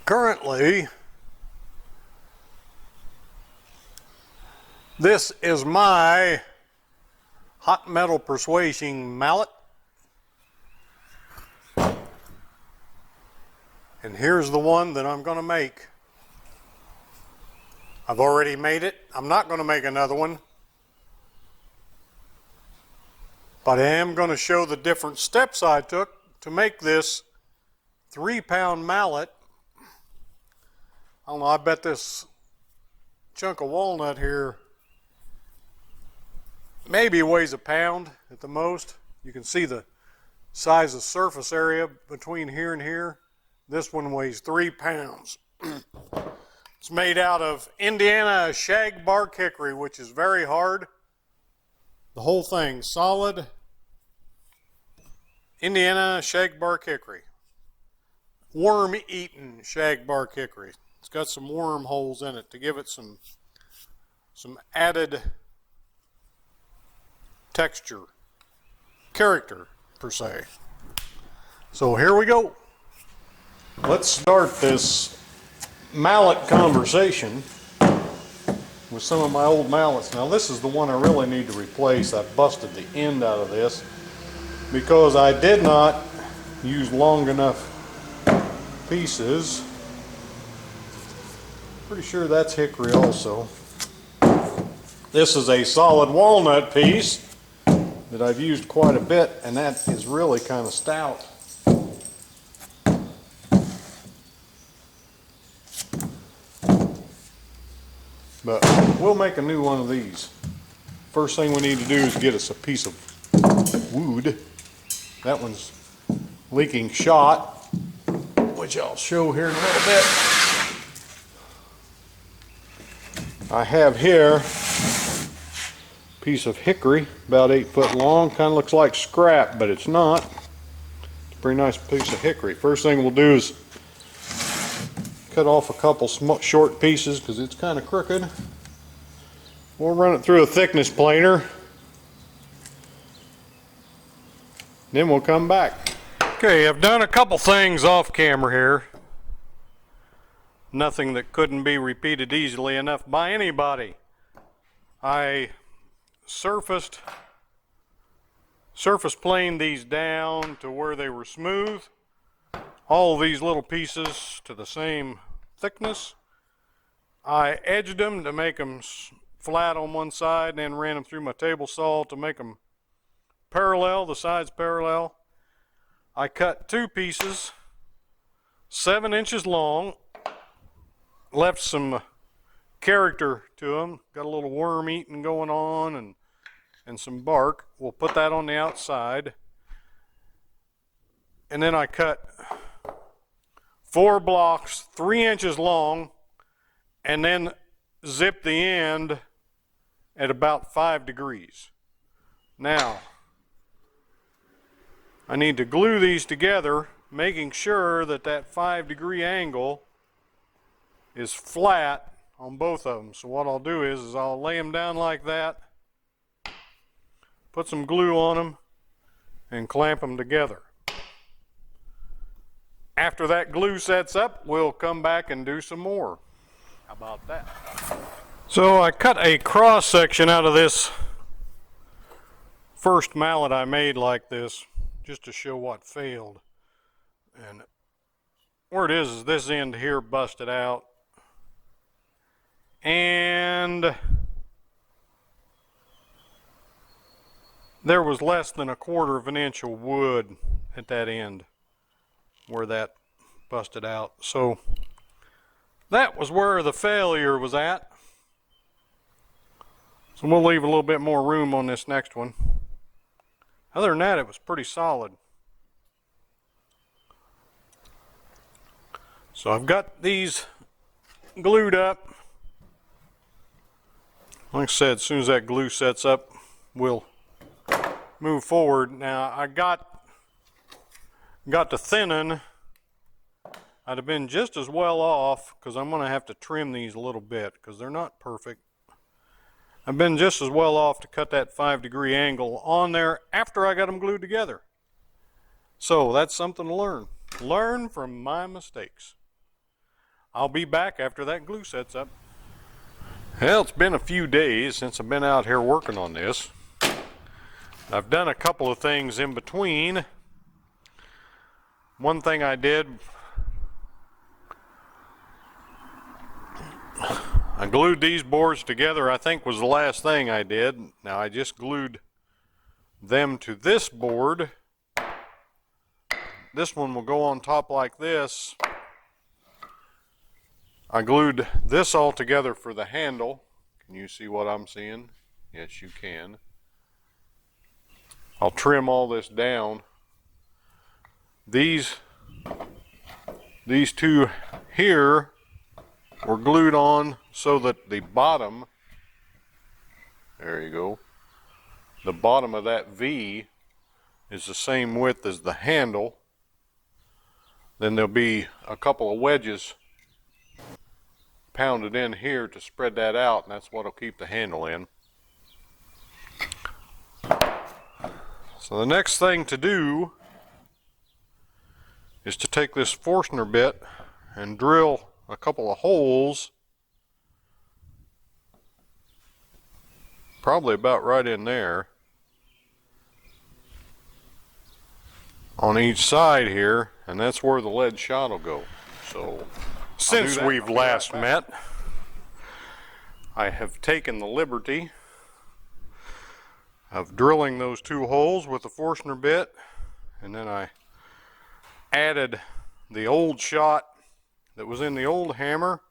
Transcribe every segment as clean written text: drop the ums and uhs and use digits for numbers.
Currently, this is my hot metal persuasion mallet. And here's the one that I'm going to make. I've already made it. I'm not going to make another one. But I am going to show the different steps I took to make this 3-pound mallet. I don't know, I bet this chunk of walnut here maybe weighs a pound at the most. You can see the size of surface area between here and here. This one weighs 3 pounds. It's made out of Indiana shag bark hickory, which is very hard. The whole thing, solid Indiana shag bark hickory. Worm-eaten shag bark hickory. It's got some worm holes in it to give it some added texture, character per se. So here we go. Let's start this mallet conversation with some of my old mallets. Now this is the one I really need to replace. I busted the end out of this because I did not use long enough pieces. Pretty sure that's hickory also. This is a solid walnut piece that I've used quite a bit, and that is really kind of stout. But we'll make a new one of these. First thing we need to do is get us a piece of wood. That one's leaking shot, which I'll show here in a little bit. I have here a piece of hickory, about 8 foot long. Kind of looks like scrap, but it's not. It's a pretty nice piece of hickory. First thing we'll do is cut off a couple short pieces because it's kind of crooked. We'll run it through a thickness planer. Then we'll come back. Okay, I've done a couple things off camera here. Nothing that couldn't be repeated easily enough by anybody. I surface planed these down to where they were smooth. All these little pieces to the same thickness. I edged them to make them flat on one side, and then ran them through my table saw to make them parallel, the sides parallel. I cut 2 pieces, 7 inches long, left some character to them, got a little worm eating going on and some bark. We'll put that on the outside. And then I cut 4 blocks 3 inches long, and then zip the end at about 5 degrees. Now I need to glue these together, making sure that that 5-degree angle is flat on both of them. So what I'll do is I'll lay them down like that, put some glue on them, and clamp them together. After that glue sets up, we'll come back and do some more. How about that? So I cut a cross section out of this first mallet I made like this, just to show what failed. And where it is this end here busted out. And there was less than 1/4 of an inch of wood at that end where that busted out. So that was where the failure was at. So we'll leave a little bit more room on this next one. Other than that, it was pretty solid. So I've got these glued up. Like I said, as soon as that glue sets up, we'll move forward. Now I got to thinning. I'd have been just as well off, because I'm going to have to trim these a little bit because they're not perfect. I've been just as well off to cut that 5-degree angle on there after I got them glued together. So that's something to learn. Learn from my mistakes. I'll be back after that glue sets up. Well, it's been a few days since I've been out here working on this. I've done a couple of things in between. One thing I did, I glued these boards together, I think was the last thing I did. Now I just glued them to this board. This one will go on top like this. I glued this all together for the handle. Can you see what I'm seeing? Yes, you can. I'll trim all this down. These two here were glued on so that the bottom, there you go, the bottom of that V is the same width as the handle. Then there'll be a couple of wedges pounded in here to spread that out, and that's what'll keep the handle in. So the next thing to do is to take this Forstner bit and drill a couple of holes, probably about right in there, on each side here, and that's where the lead shot will go. So since we've last met, I have taken the liberty of drilling those two holes with the Forstner bit, and then I added the old shot that was in the old hammer,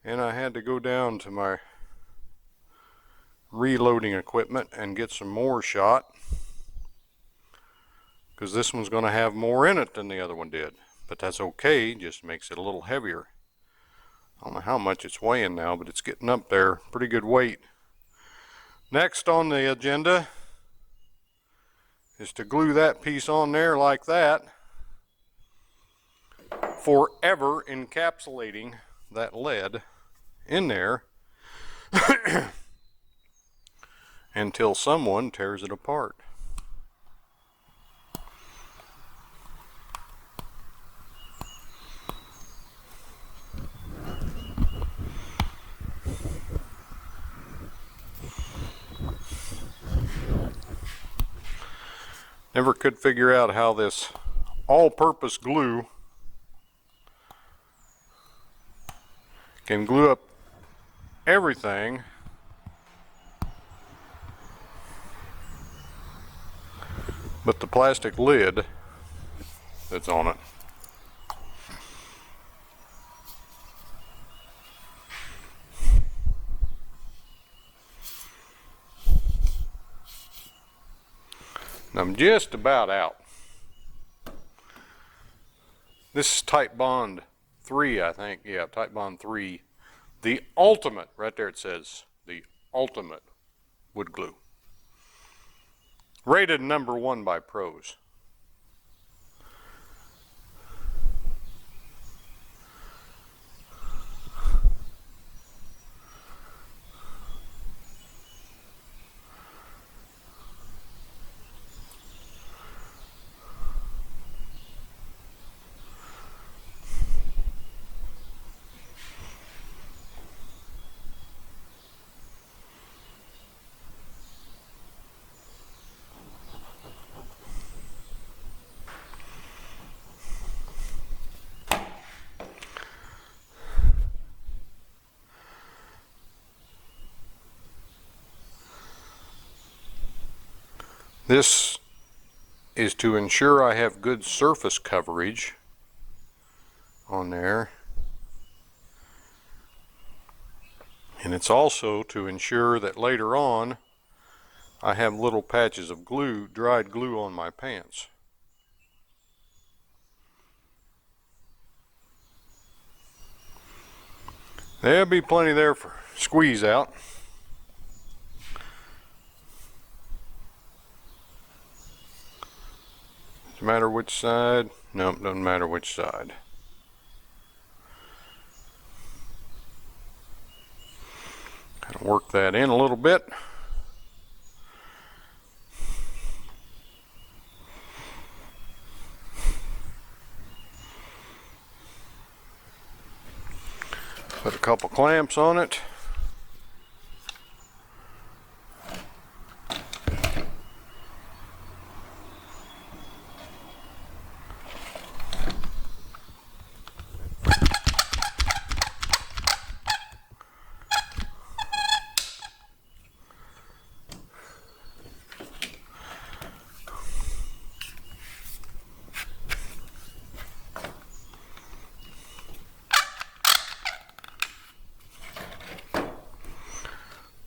and I had to go down to my reloading equipment and get some more shot, because this one's going to have more in it than the other one did, but that's okay, just makes it a little heavier. I don't know how much it's weighing now, but it's getting up there, pretty good weight. Next on the agenda is to glue that piece on there like that, forever encapsulating that lead in there until someone tears it apart. Never could figure out how this all-purpose glue can glue up everything but the plastic lid that's on it. I'm just about out. This is Type Bond 3, I think. Yeah, Type Bond 3. The ultimate, right there it says, the ultimate wood glue. Rated #1 by pros. This is to ensure I have good surface coverage on there, and it's also to ensure that later on I have little patches of glue, dried glue on my pants. There'll be plenty there for squeeze out. Does it matter which side? Nope, doesn't matter which side. Kind of work that in a little bit. Put a couple clamps on it.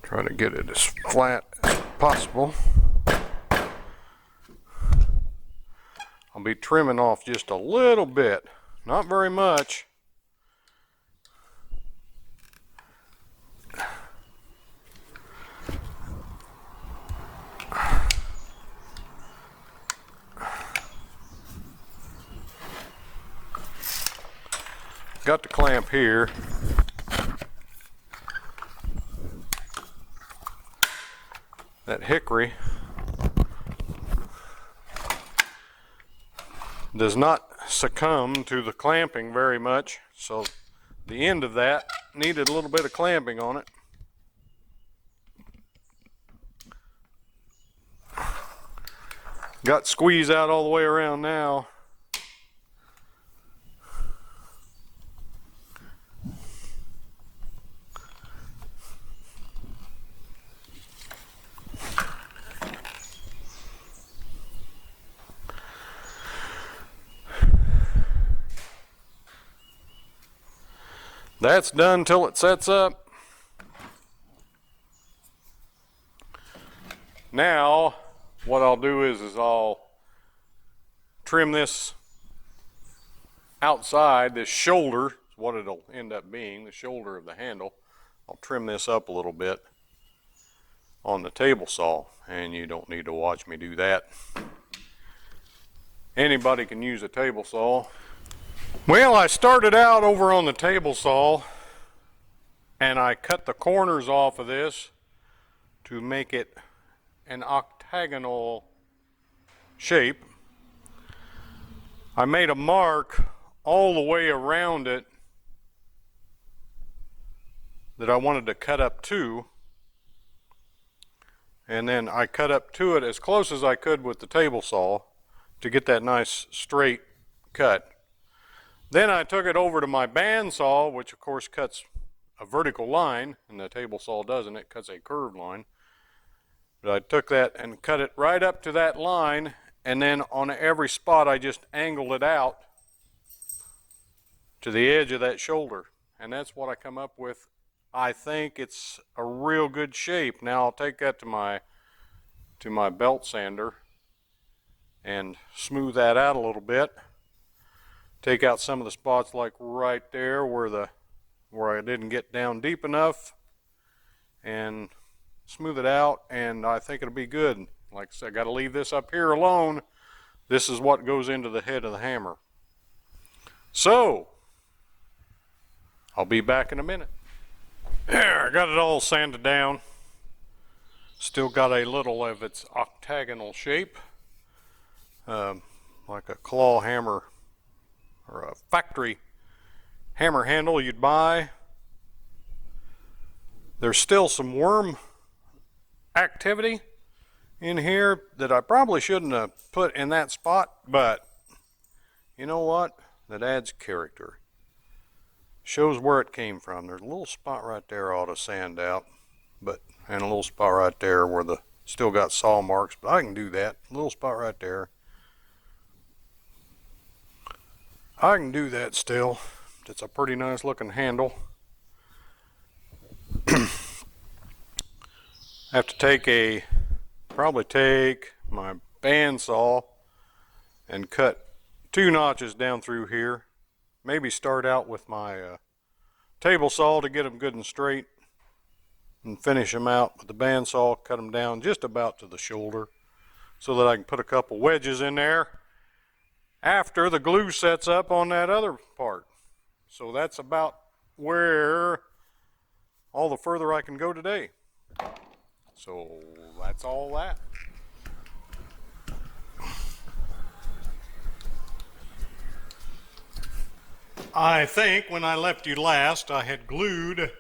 Try to get it as flat as possible. I'll be trimming off just a little bit, not very much. Got the clamp here. That hickory does not succumb to the clamping very much, so the end of that needed a little bit of clamping on it. Got squeeze out all the way around now. That's done till it sets up. Now, what I'll do is I'll trim this outside, this shoulder, is what it'll end up being, the shoulder of the handle. I'll trim this up a little bit on the table saw, and you don't need to watch me do that. Anybody can use a table saw. Well, I started out over on the table saw and I cut the corners off of this to make it an octagonal shape. I made a mark all the way around it that I wanted to cut up to, and then I cut up to it as close as I could with the table saw to get that nice straight cut. Then I took it over to my bandsaw, which of course cuts a vertical line, and the table saw doesn't, it cuts a curved line. But I took that and cut it right up to that line, and then on every spot I just angled it out to the edge of that shoulder. And that's what I come up with. I think it's a real good shape. Now I'll take that to my belt sander and smooth that out a little bit. Take out some of the spots like right there where I didn't get down deep enough, and smooth it out, and I think it'll be good. Like I said, I got to leave this up here alone. This is what goes into the head of the hammer. So, I'll be back in a minute. There, I got it all sanded down. Still got a little of its octagonal shape, like a claw hammer or a factory hammer handle you'd buy. There's still some worm activity in here that I probably shouldn't have put in that spot, but you know what? That adds character. Shows where it came from. There's a little spot right there I ought to sand out, and a little spot right there where the still got saw marks, but I can do that. A little spot right there. I can do that still. It's a pretty nice looking handle. Have to probably take my bandsaw and cut 2 notches down through here. Maybe start out with my table saw to get them good and straight, and finish them out with the bandsaw, cut them down just about to the shoulder so that I can put a couple wedges in there after the glue sets up on that other part. So that's about where all the further I can go today. So that's all that. I think when I left you last, I had glued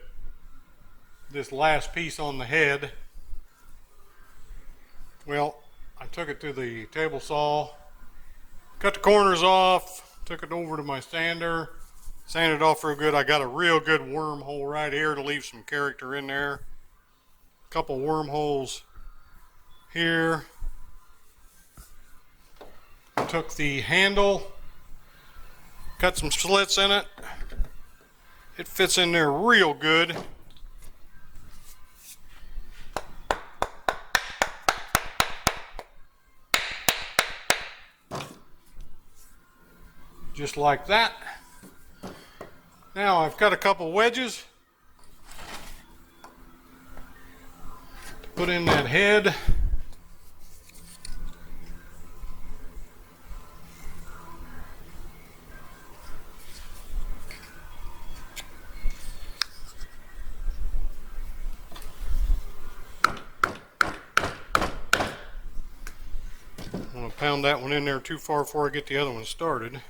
this last piece on the head. Well, I took it to the table saw, cut the corners off, took it over to my sander, sanded it off real good. I got a real good wormhole right here to leave some character in there. A couple wormholes here. Took the handle, cut some slits in it. It fits in there real good. Just like that. Now I've got a couple wedges to put in that head. I'm going to pound that one in there too far before I get the other one started.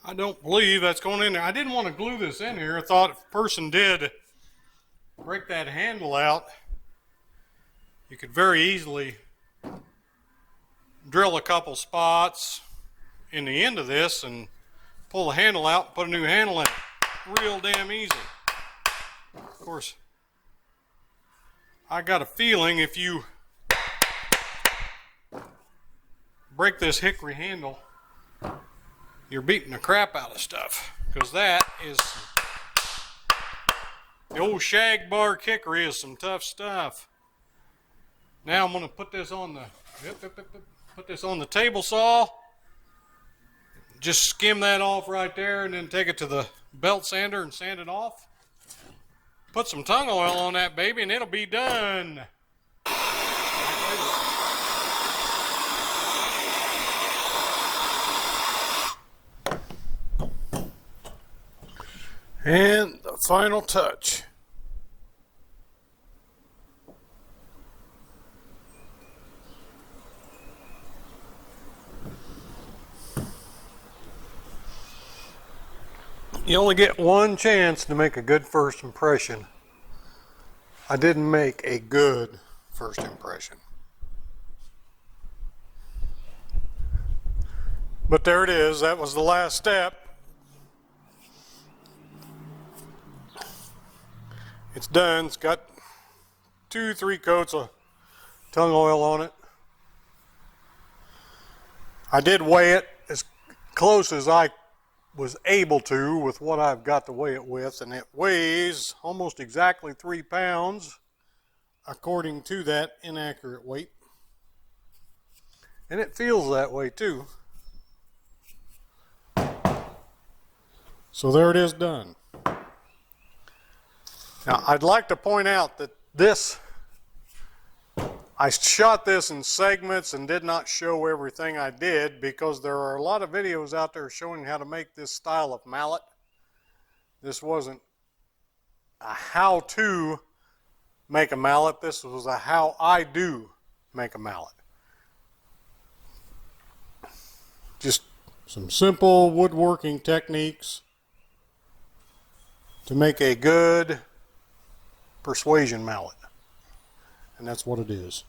I don't believe that's going in there. I didn't want to glue this in here. I thought if a person did break that handle out, you could very easily drill a couple spots in the end of this and pull the handle out and put a new handle in it. Real damn easy. Of course, I got a feeling if you break this hickory handle, you're beating the crap out of stuff, because that is, the old shag bark hickory is some tough stuff. Now I'm going to put this on the table saw. Just skim that off right there, and then take it to the belt sander and sand it off. Put some tung oil on that baby, and it'll be done. And the final touch. You only get one chance to make a good first impression. I didn't make a good first impression. But there it is. That was the last step. It's done. It's got 2-3 coats of tung oil on it. I did weigh it as close as I was able to with what I've got to weigh it with, and it weighs almost exactly 3 pounds according to that inaccurate weight. And it feels that way too. So there it is, done. Now, I'd like to point out that I shot this in segments and did not show everything I did, because there are a lot of videos out there showing how to make this style of mallet. This wasn't a how to make a mallet. This was a how I do make a mallet. Just Some simple woodworking techniques to make a good persuasion mallet. And that's what it is.